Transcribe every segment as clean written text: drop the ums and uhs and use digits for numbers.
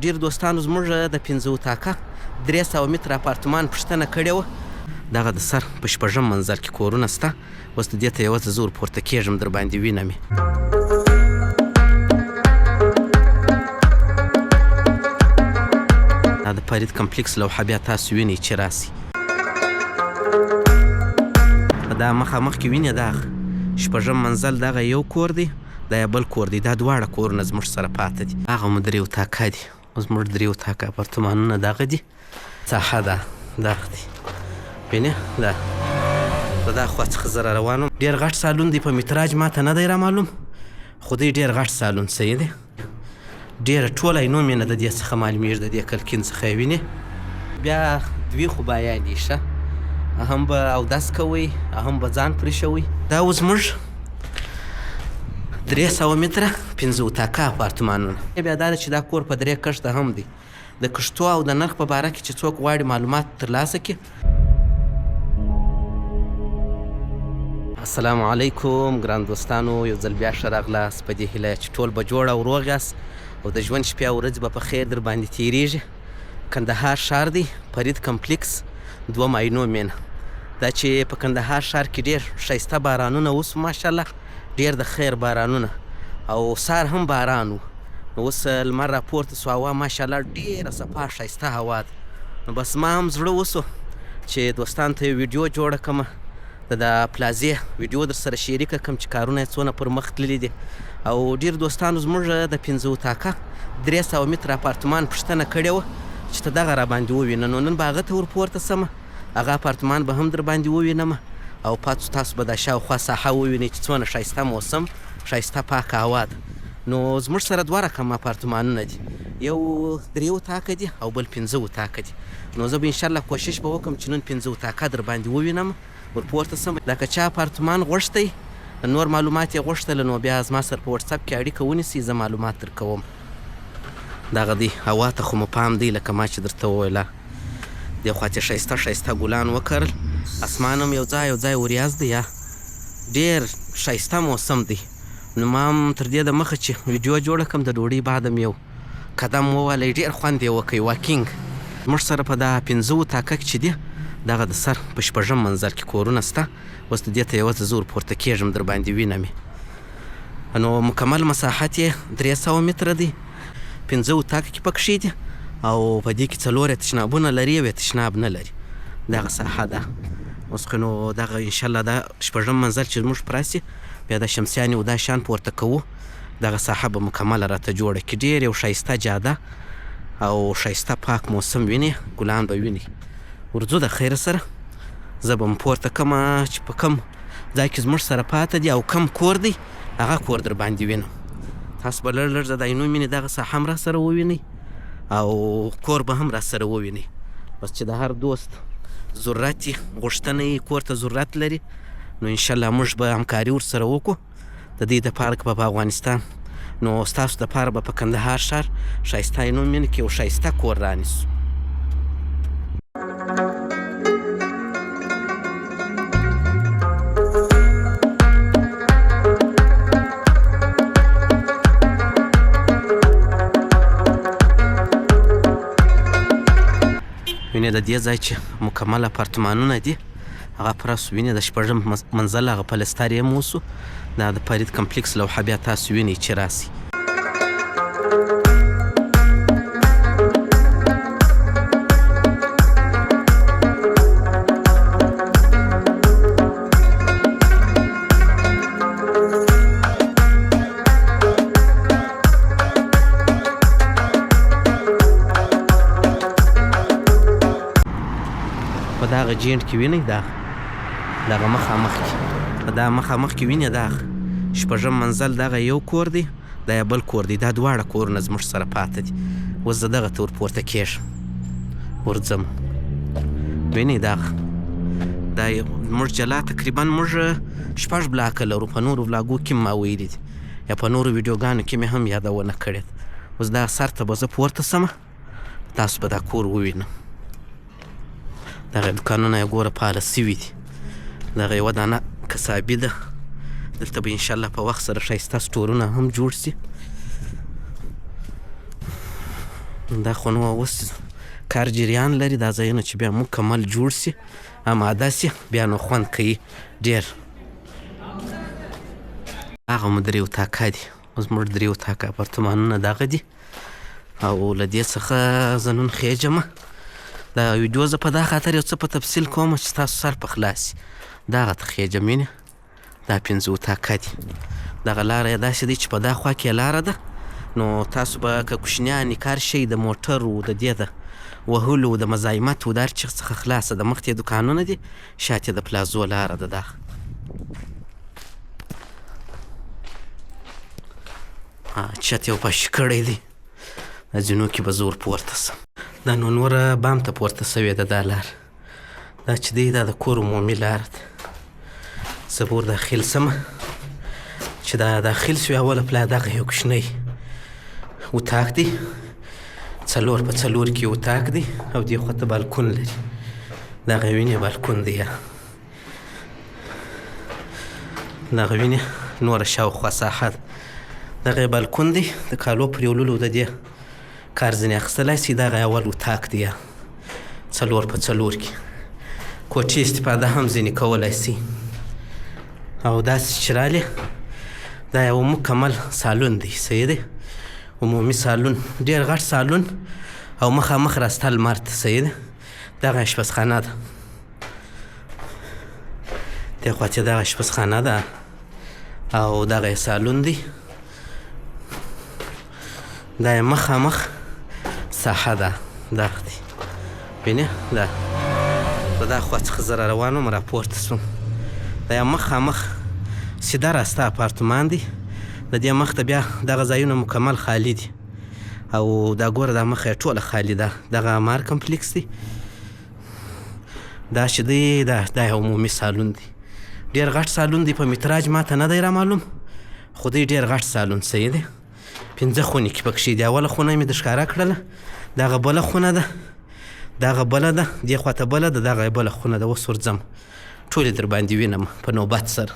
ډېر دوستانو زموږ د 15 اتاقه 300 متره اپارتمان پوښتنه کړې وه. دغه د سر په 6م منزل کې کورونه شته. اوس د دې ته یوازې زه ورپورته کېږم، در باندې وینم یې. دا د فرید کمپلیکس لوحه بیا تاسو وینئ چې راسي. دا مخامخ کې وینئ دغه 6م منزل دغه یو کور دی، دا یې بل کور دی. دا دواړه کورونه زموږ سره پاته دي. هغه مو 3 اتاقه دي. زموږ 3 اتاقه اپارتمانونه دغه دي. ساحه ده دغه دی، وینې دا د دا خوا څخه زه را روان وم. ډېر غټ سالون دی، په متراج ماته نه دی را معلوم، خو دی ډېر غټ سالون صحیح دی. ډېره ټوله عینو مې نه د دې څخه معلومېږي، د دې کلکین څخه یې وینې. بیا 2 خو بایا دي ښه، هم به اودس کوئ، هم به ځان پرې شوئ. دا اوس موږ 300 متره 15 اتاقه اپارتمانونه. بیا دا ده چې دا کور په 3 کښته هم دی. د کښتو او د نرخ په باره کې چې څوک غواړي معلومات ترلاسه کړي. السلام علیکم ګران دوستانو، یو ځل بیا ښه راغلاست. په دې هیله چې ټول به جوړ او روغ یاست او د ژوند شپې او ورځې به په خیر در باندې تېرېږي. کندهار ښار دی، فرید کمپلیکس 2 عینو مینه. دا چې په کندهار ښار کې ډېر ښایسته بارانونه اوس ماشاءالله، ډېر د خیر بارانونه، او سار هم باران و. نو اوس لمر راپورته سو، هوا ماشاءالله ډېره صفا ښایسته هوا ده. نو بس ما هم زړه وسو چې دوستانو ته یو ویډیو جوړه کړمه، د پلازې ویډیو در سره شریکه کړم چې کارونه یې څونه پر مخ تللي دي. او ډېر دوستانو زموږ د 15 اتاقه 300 متره اپارتمان پوښتنه کړې وه چې ته دغه را باندې ووینه. نو نن به هغه ته ورپورته سمه، هغه اپارتمان به هم در باندې ووینم، او تاسو به دا شاوخوا ساحه ووینئ چې څونه ښایسته موسم، ښایسته پاکه هوا ده. نو زموږ سره 2 رقم اپارتمانونه دي، یو 3 اتاقه دي او بل 15 اتاقه دي. نو زه به انشاءالله کوشش به وکړم چې نن 15 اتاقه در باندې ووینم، ورپورته سم. دا که چا اپارتمان غوښتی، نور معلومات یې غوښتله، نو بیا زما سره په وټساپ کې اړیکه ونیسئ، زه معلومات درکوم. دغه دی هوا ته خو مو پام دی، لکه ما چې درته وویله. دې خوا چې ښایسته ښایسته ګلان وکرل، اسمان هم یو ځای یو ځای وریاض دی، یا ډېر ښایسته موسم دی. نو ما هم تر دې د مخه چې ویډیو جوړه کړم، د ډوډۍ بعد هم یو قدم ووهلی، ډېر خوند یې وکړی واکینګ. موږ سره په دا 15 اتاقه کې چې دی، دغه د سر په 6م منزل کې کورونه شته. اوس د دې ته یوازې زه ورپورته کېږم، در باندې وینم یې. نو مکمل مساحت یې 300 متره دی، 15 اتاقه کې پکښې دي، او په دې کې 4 تشنابونه لري، یو تشناب نه لري. دغه ساحه ده. اوس خو نو دغه انشاءالله دا 6م منزل چې موږ پراسي، بیا د شمسیانې او دا شان پورته کوو، دغه ساحه به مکمله راته جوړه کړي. ډېر یو ښایسته جاده او ښایسته پاک موسم ویني، ګلان به ویني. ورځو د خیر سره زه به م پورته کړمه چې په کوم ځای کې زموږ سره پاته دي او کوم کور دی، هغه کور در باندې وینم. تاسو به لږ لږ د عینو مینې دغه ساحه هم را سره ووینئ، او کور به هم را سره ووینئ. بس چې د هر دوست ضرورت یې غوښتنه یې کور ته ضرورت لري، نو انشاءالله موږ به همکاري ورسره وکړو. د دې دپاره که په افغانستان، نو ستاسو دپاره به په کندهار ښار ښایسته عینو مینې کې یو ښایسته کور رانیسو. وینې د دې ځای چې مکمل اپارتمانونه دي، هغه پرس وینې د 6م منزل هغه پلستر یې موسو. دا د فرید کمپلیکس لوحه بیا تاسو وینئ چې راسي. په دغه جینټ کې وینئ، دغه مخامخ کې، په دا مخامخ کې وینئ، دغه 6م منزل دغه یو کور دی، دا یې بل کور دی. دا دواړه کورونه زموږ سره پاته دي. اوس زه دغه ته ورپورته کېږم، ورځم. وینئ دا زموږ جلا تقریبا موږ 6 بلاکه لرو. په نورو ولاګو کې ما ویلي دي، یا په نورو ویډیوګانو کې مې هم یادونه کړې ده. اوس دا سر ته به زه پورته سمه، تاسو به دا کور ووینم. دغه دوکانونه یې ګوره فعاله سوي دي. دغه یوه دانه کسابي ده، دلته به انشاءالله په وخت سره ښایسته سټورونه هم جوړ سي. دا خو نو اوس کار جریان لري. دا ځایونه چې بیا مکمل جوړ سي اماده سي بیا نو خوند کوي ډېر. هغه مو درې اتاقه دي. زموږ درې اتاقه اپارتمانونه دغه دي او له دې څخه زه نن خیجمه. دا ویډیو زه په دا خاطر یو څه په تفصیل کوم چې تاسو سر په خلاص سي. دغه ته خیجم. وینې دا 5 اتاقه دي. دغه لاره یې داسې دی چې په دا خوا کې لاره ده، نو تاسو به که کوچنیانې کار شئ د موټرو د دې د وهلو د مزاحمتو د هر چیز څخه خلاصه ده. مخکې دوکانونه دي، شاته د پلازو لاره ده. دا چت یو پاشي کړی دی. دا ځینو کې به زور پورته سم. دا نو نوره بام ته پورته سوې ده دا لار. دا چې دی دا د کور عمومي لاره ده. زه به ور داخل سمه. چې دا داخل سوې اوله پلا دغه یو کوچنی اتاق دی. 4 په 4 کې اتاق دی او دې خوا ته بالکون لري. دغه وینې بالکون دی. دغه وینې نوره شاوخوا ساحه ده. دغه بالکون دی. د کالو پرېوللو د دې کار ځینې اخیستلی سي. دغه اول اتاق دی 4 په 4 کې. کوټې استفاده هم ځینې کولی سي. او داسې چې رالې دا یو مکمل سالون دی. صحیح دی؟ عمومي سالون، ډېر غټ سالون او مخامخ راسته لمر ته. صحیح دی؟ دغه اشپزخانه ده. دې خوا چې دغه اشپزخانه ده او دغه سالون دی. دا یې مخامخ ساحه ده. دغه دی. وینې دا په دا خوا څخه زه را روان وم راپورته سوم. دا یې مخامخ سیده راسته اپارتمان دی. د دې مخ ته بیا دغه ځایونه مکمل خالي دي او دا ګوره دا مخه یې ټوله خالي ده. دغه مار کمپلیکس دی. دا چې دی دا یو عمومي سالون دی. ډېر غټ سالون دی. په متراج ماته نه دی را معلوم، خو دی ډېر غټ سالون. صحیح دی؟ 5 خونې کې پکښې دي. اوله خونه مې د ښکاره کړله. دغه بله خونه ده، دغه بله ده، دې خوا ته بله ده، دغه بله خونه ده. اوس ورځم ټولې در باندې وینم په نوبت سره.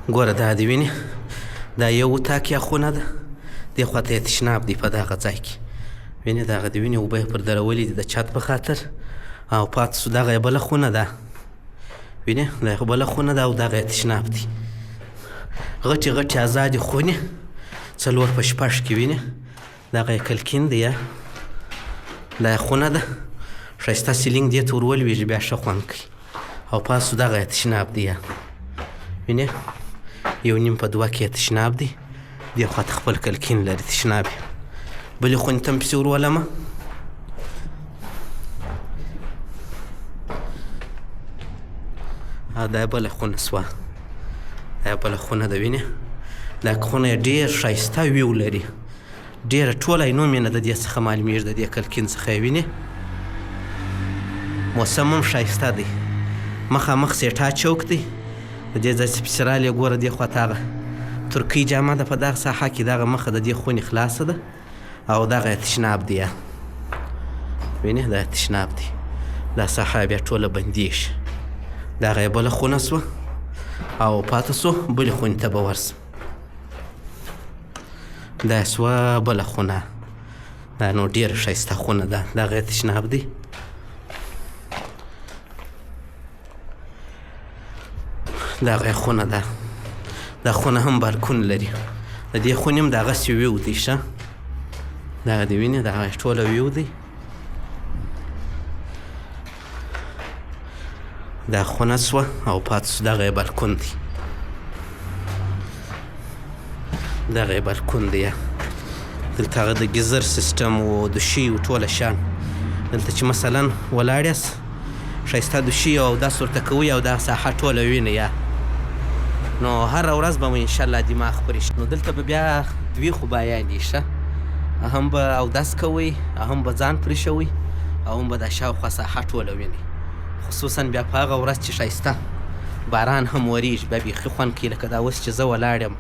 ګوره دا دې وینې دا یو اتاق یا خونه ده. دې خوا ته یې تشناب دی په دغه ځای کې. وینې دغه دې وینې اوبه یې پر درولې دي د چت په خاطر. او پاتې سو دغه یې بله خونه ده. وینې دا یې بله خونه ده او دغه یې تشناب دی. غټې غټې ازادې خونې 4 په 6 کې. وینې دغه یې کلکین دی. دا یې خونه ده. ښایسته سیلینګ دې ته ور ولوېږي بیا ښه خوند کوي. او پاتې سو دغه یې تشناب دی. وینې 1.5 په 2 کې تشناب دی. دې خوا ته خپل کلکین لري تشناب یې. بلې خونې ته م پسې ور ولمه. دا یې بله خونه سوه. دا یې بله خونه ده. وینې دا خونه یې ډېر ښایسته ویو لري. ډېره ټوله عینو مې نه د دې څخه معلومېږي د دې کلکین څخه. یې وینې موسم هم ښایسته دی. مخامخ سیټا چوک دی. د دې ځای چې پسې رالې ګوره دې خوا ته هغه ترکۍ جامه ده په دغه ساحه کې. دغه مخه د دې خونې خلاصه ده او دغه یې تشناب دی. وینې دا یې تشناب دی. دا ساحه بیا ټوله بندېږي. دغه یې بله خونه سوه او پاته سو بلې خونې ته به ورسم. دا یې سوه بله خونه. دا نو ډېره ښایسته خونه ده. دغه یې تشناب دی. دغه یې خونه ده. دا خونه هم بالکون لري. د دې خونې هم دغسې ویو دی. ښه دغه دې وینې دغه یې ټوله ویو دی. دا خونه سوه او پاتې سو دغه یې بالکون دی. دغه یې بالکون دی. دلته هغه د ګیزر سیسټم و دوشي و ټوله شیان. دلته چې مثلا ولاړ یاست ښایسته دوشي او داس ورته کوئ او دا ساحه ټوله وینئ. نو هره ورځ به مو انشاءالله دماغ خوري. نو دلته به بیا 2 خوبایان دي. ښه هم به اودس کوئ، هم به ځان پرېښوئ او هم به دا شاوخوا ساحه ټوله وینئ. خصوصا بیا په هغه ورځ چې ښایسته باران هم وریږي بیا بیخي خوند کوي. لکه دا اوس چې زه ولاړ یم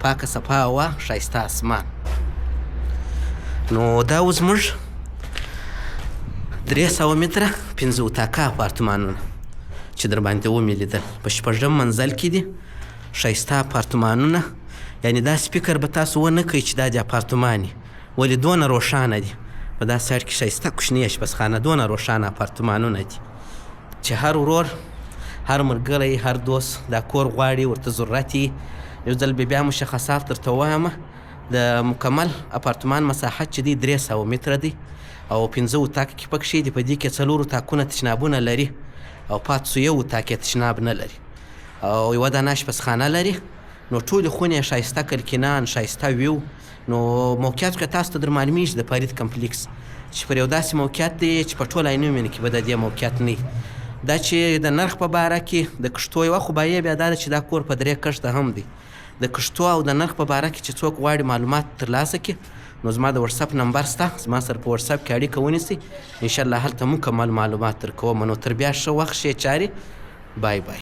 پاکه صفا هوا ښایسته اسمان. نو دا اوس موږ 300 متره 5 اتاقه اپارتمانونه چې در باندې ومې لیدل په 6 منزل کې دي. ښایسته اپارتمانونه یعنې داسې فکر به تاسو ونه کوئ چې دا د اپارتمان ولې دونه روښانه دي. په دا سایډ کې ښایسته کوچني اشپزخانه، دونه روښانه اپارتمانونه دي چې هر ورور، هر ملګری، هر دوست دا کور غواړي، ورته ضرورت یي. یو ځل بیا مشخصات درته ووایمه. د مکمل اپارتمان مساحت چې دی 300 متره دی او 15 اتاق کې پکښې دي. په دې کې 4 اتاقونه تشنابونه لري او پاتې 1 اتاق یې تشناب نه لري او یوه دانه اشپزخانه لري. نو ټولې خونې یې ښایسته کړکینان، ښایسته ویو. نو موقعیت که تاسو ته در معلومیږي د فرید کمپلیکس چې پر یو داسې موقعیت دی چې په ټول عینومېنه کې به د دې موقعیت نه وي. دا چې د نرخ په باره کې د کښتو یوه خوبایي بیا دا ده چې دا کور په 3 کښته هم دی. د کښتو او د نرخ په باره کې چې څوک غواړي معلومات ترلاسه کړي نو زما د وټساپ نمبر شته، زما سره په وټساپ کې اړیکه ونیسئ. انشاءالله هلته مکمل معلومات درکوم. نو تر بیا ښه وخت ښې چارې. بای بای.